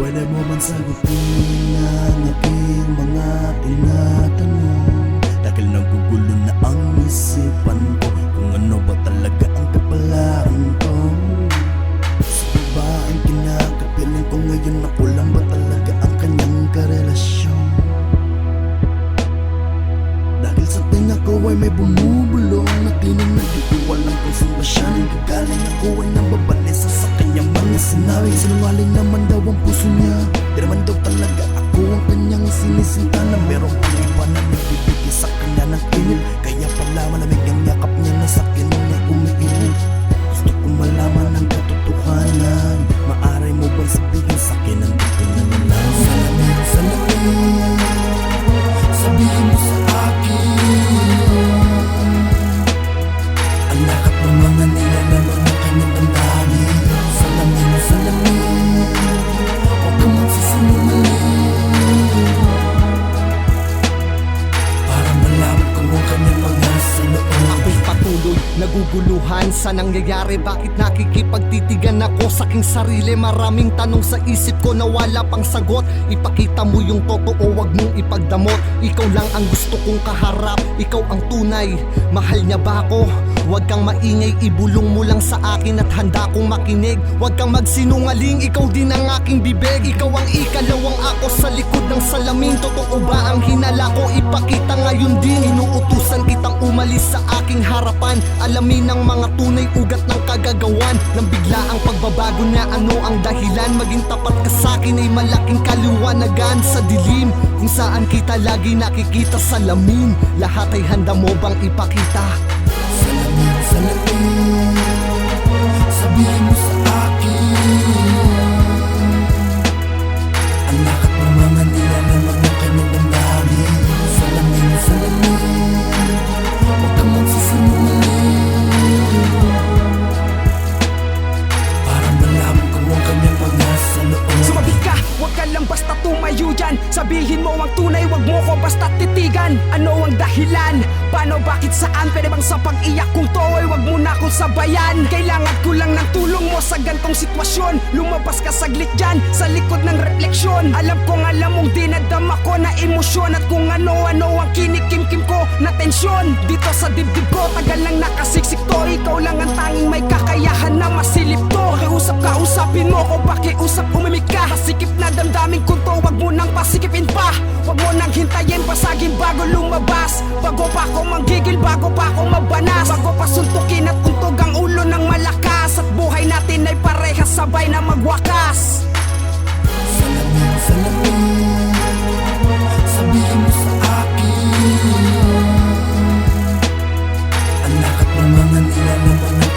Pwede mo man sagutin ang aking mga tinatanong, dahil nagugulo na ang isipan ko kung ano ba talaga ang kapalaran ko. Sino ba ang kinakapiling ko ngayon, na kulang ba talaga ang kanyang karelasyon? Dahil sa tinga ko ay may bumubulong na tinig na di ko alam kung saan ba siya nanggagaling. Ako ay nababali sa kanyang mga sinabi. Sinungaling naman daw ang puso niya, di naman daw talaga ako ang kanyang sinisinta, na merong pang iba na nagbibigay sa kanya ng inip. Kaya pala malamig ang yakap niya na sa akin ay umiinip. Gusto kong malaman ang katotohanan, maaari mo bang sabihin sa akin ang dito na nalaman? Salamin, sabihin mo sa ang lakat ng mga nilalaman ng kanyang damdamin. Salamin, huwag kang magsisinungaling, para malaman ko ang kanyang mga saloon. Ako'y patuloy naguguluhan sa nangyayari. Bakit nakikipagtitigan ako sa aking sarili? Maraming tanong sa isip ko na wala pang sagot. Ipakita mo yung totoo, wag mong ipagdamot. Ikaw lang ang gusto kong kaharap, ikaw ang tunay. Mahal niya ba ako? Huwag kang maingay, ibulong mo lang sa akin at handa kong makinig. Huwag kang magsinungaling, ikaw din ang aking bibig. Ikaw ang ikalawang ako sa likod ng salamin. Totoo ba ang hinala ko? Ipakita ngayon din. Inuutusan kitang umalis sa aking harapan. Alamin ang mga tunay ugat ng kagagawan. Nang bigla ang pagbabago niya, ano ang dahilan? Maging tapat ka sa'kin ay malaking kaliwanagan sa dilim, kung saan kita lagi nakikita salamin. Lahat ay handa mo bang ipakita? Salamin, sabihin mo sa akin ang lakat ng mga nilalaman ng kanyang damdamin. Salamin, huwag kang magsisinungaling, para malaman ko ang kanyang mga saloon. Sumabi ka, huwag ka lang basta tumayo dyan. Sabihin mo ang tunay, huwag mo ko basta titigan. Ano ang dahilan? Paano, bakit, saan? Pwede bang sa pag-iyak kong to ay huwag mo na akong sabayan? Kailangan ko lang ng tulong mo sa gantong sitwasyon. Lumabas ka saglit dyan sa likod ng refleksyon. Alam kong alam mong dinadama ko na emosyon, at kung ano-ano ang kinikimkim ko na tensyon. Dito sa dibdib ko, tagal lang nakasiksik to. Ikaw lang ang tanging may kakayahan na masilip to. Pakiusap ka, usapin mo ko, pakiusap umimik ka. Masikip na damdamin ko to, wag mo nang pasikipin pa. Wag mo nang hintayin, pasagin bago lumabas. Bago pa ako manggigil, bago pa ako mabanas, bago pa suntukin at untog ang ulo ng malakas, at buhay natin ay parehas sabay na magwakas. Salamin, sabihin mo sa akin ang lakat ng mga nilalaman ng